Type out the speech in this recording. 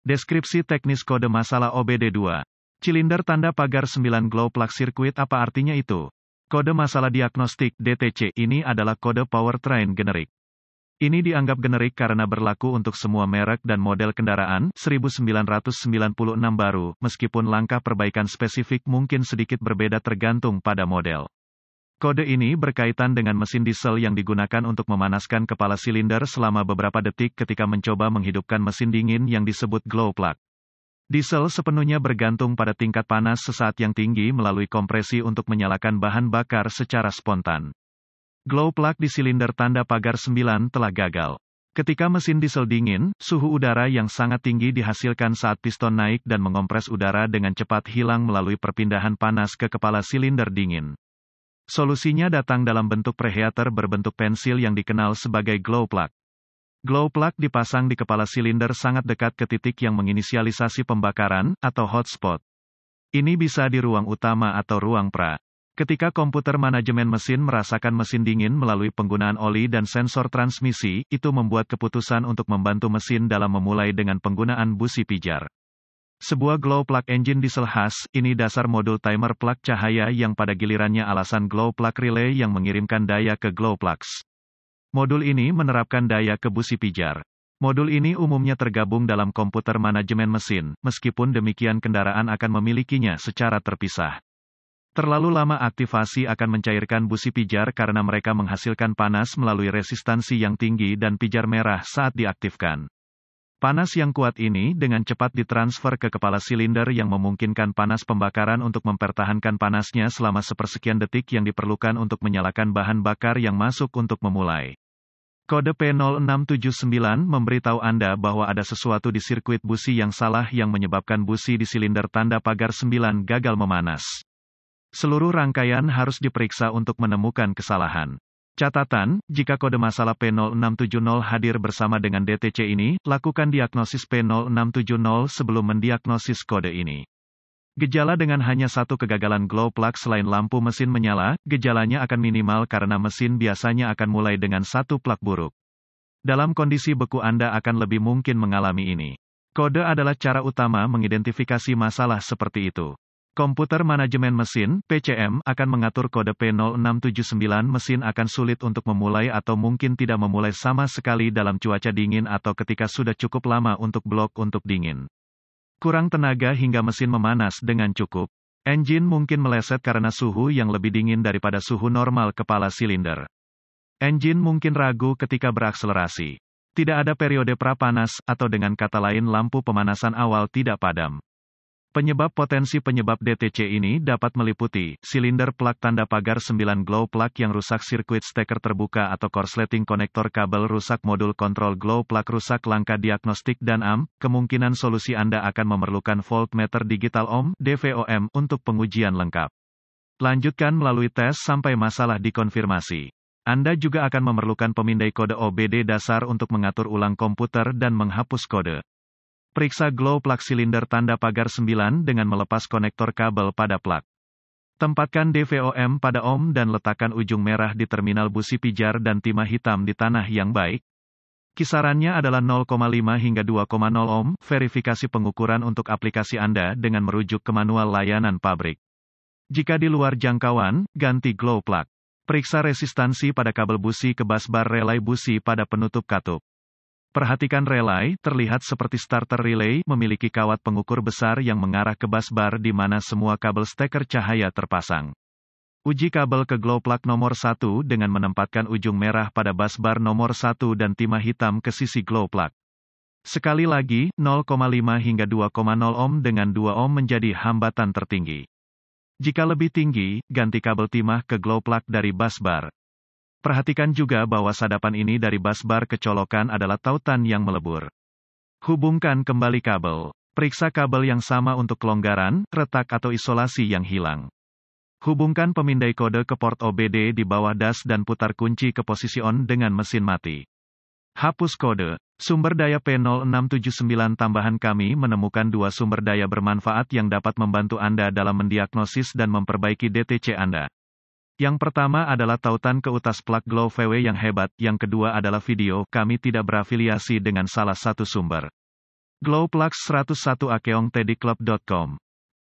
Deskripsi teknis kode masalah OBD2. Silinder tanda pagar 9 glow plug circuit, apa artinya itu? Kode masalah diagnostik DTC ini adalah kode powertrain generik. Ini dianggap generik karena berlaku untuk semua merek dan model kendaraan 1996 baru, meskipun langkah perbaikan spesifik mungkin sedikit berbeda tergantung pada model. Kode ini berkaitan dengan mesin diesel yang digunakan untuk memanaskan kepala silinder selama beberapa detik ketika mencoba menghidupkan mesin dingin yang disebut glow plug. Diesel sepenuhnya bergantung pada tingkat panas sesaat yang tinggi melalui kompresi untuk menyalakan bahan bakar secara spontan. Glow plug di silinder tanda pagar 9 telah gagal. Ketika mesin diesel dingin, suhu udara yang sangat tinggi dihasilkan saat piston naik dan mengompres udara dengan cepat hilang melalui perpindahan panas ke kepala silinder dingin. Solusinya datang dalam bentuk preheater berbentuk pensil yang dikenal sebagai glow plug. Glow plug dipasang di kepala silinder sangat dekat ke titik yang menginisialisasi pembakaran, atau hotspot. Ini bisa di ruang utama atau ruang pra. Ketika komputer manajemen mesin merasakan mesin dingin melalui penggunaan oli dan sensor transmisi, itu membuat keputusan untuk membantu mesin dalam memulai dengan penggunaan busi pijar. Sebuah glow plug engine diesel khas, ini dasar modul timer plug cahaya yang pada gilirannya alasan glow plug relay yang mengirimkan daya ke glow plugs. Modul ini menerapkan daya ke busi pijar. Modul ini umumnya tergabung dalam komputer manajemen mesin, meskipun demikian kendaraan akan memilikinya secara terpisah. Terlalu lama aktivasi akan mencairkan busi pijar karena mereka menghasilkan panas melalui resistansi yang tinggi dan pijar merah saat diaktifkan. Panas yang kuat ini dengan cepat ditransfer ke kepala silinder yang memungkinkan panas pembakaran untuk mempertahankan panasnya selama sepersekian detik yang diperlukan untuk menyalakan bahan bakar yang masuk untuk memulai. Kode P0679 memberitahu Anda bahwa ada sesuatu di sirkuit busi yang salah yang menyebabkan busi di silinder tanda pagar 9 gagal memanas. Seluruh rangkaian harus diperiksa untuk menemukan kesalahan. Catatan, jika kode masalah P0670 hadir bersama dengan DTC ini, lakukan diagnosis P0670 sebelum mendiagnosis kode ini. Gejala dengan hanya satu kegagalan glow plug selain lampu mesin menyala, gejalanya akan minimal karena mesin biasanya akan mulai dengan satu plug buruk. Dalam kondisi beku Anda akan lebih mungkin mengalami ini. Kode adalah cara utama mengidentifikasi masalah seperti itu. Komputer manajemen mesin, PCM, akan mengatur kode P0679 mesin akan sulit untuk memulai atau mungkin tidak memulai sama sekali dalam cuaca dingin atau ketika sudah cukup lama untuk blok untuk dingin. Kurang tenaga hingga mesin memanas dengan cukup. Engine mungkin meleset karena suhu yang lebih dingin daripada suhu normal kepala silinder. Engine mungkin ragu ketika berakselerasi. Tidak ada periode prapanas, atau dengan kata lain lampu pemanasan awal tidak padam. Penyebab potensi penyebab DTC ini dapat meliputi, silinder plug tanda pagar 9 glow plug yang rusak, sirkuit steker terbuka atau korsleting konektor kabel rusak, modul kontrol glow plug rusak, langkah diagnostik dan AM. Kemungkinan solusi Anda akan memerlukan voltmeter digital ohm, DVOM, untuk pengujian lengkap. Lanjutkan melalui tes sampai masalah dikonfirmasi. Anda juga akan memerlukan pemindai kode OBD dasar untuk mengatur ulang komputer dan menghapus kode. Periksa glow plug silinder tanda pagar 9 dengan melepas konektor kabel pada plug. Tempatkan DVOM pada ohm dan letakkan ujung merah di terminal busi pijar dan timah hitam di tanah yang baik. Kisarannya adalah 0,5 hingga 2,0 ohm. Verifikasi pengukuran untuk aplikasi Anda dengan merujuk ke manual layanan pabrik. Jika di luar jangkauan, ganti glow plug. Periksa resistansi pada kabel busi ke busbar relay busi pada penutup katup. Perhatikan relay, terlihat seperti starter relay, memiliki kawat pengukur besar yang mengarah ke busbar di mana semua kabel steker cahaya terpasang. Uji kabel ke glow plug nomor 1 dengan menempatkan ujung merah pada busbar nomor 1 dan timah hitam ke sisi glow plug. Sekali lagi, 0,5 hingga 2,0 ohm dengan 2 ohm menjadi hambatan tertinggi. Jika lebih tinggi, ganti kabel timah ke glow plug dari busbar. Perhatikan juga bahwa sadapan ini dari busbar ke colokan adalah tautan yang melebur. Hubungkan kembali kabel. Periksa kabel yang sama untuk kelonggaran, retak atau isolasi yang hilang. Hubungkan pemindai kode ke port OBD di bawah das dan putar kunci ke posisi on dengan mesin mati. Hapus kode. Sumber daya P0679 tambahan. Kami menemukan dua sumber daya bermanfaat yang dapat membantu Anda dalam mendiagnosis dan memperbaiki DTC Anda. Yang pertama adalah tautan ke utas plug glow VW yang hebat, yang kedua adalah video. Kami tidak berafiliasi dengan salah satu sumber. Glowplux 101 Akeong Teddy Club.com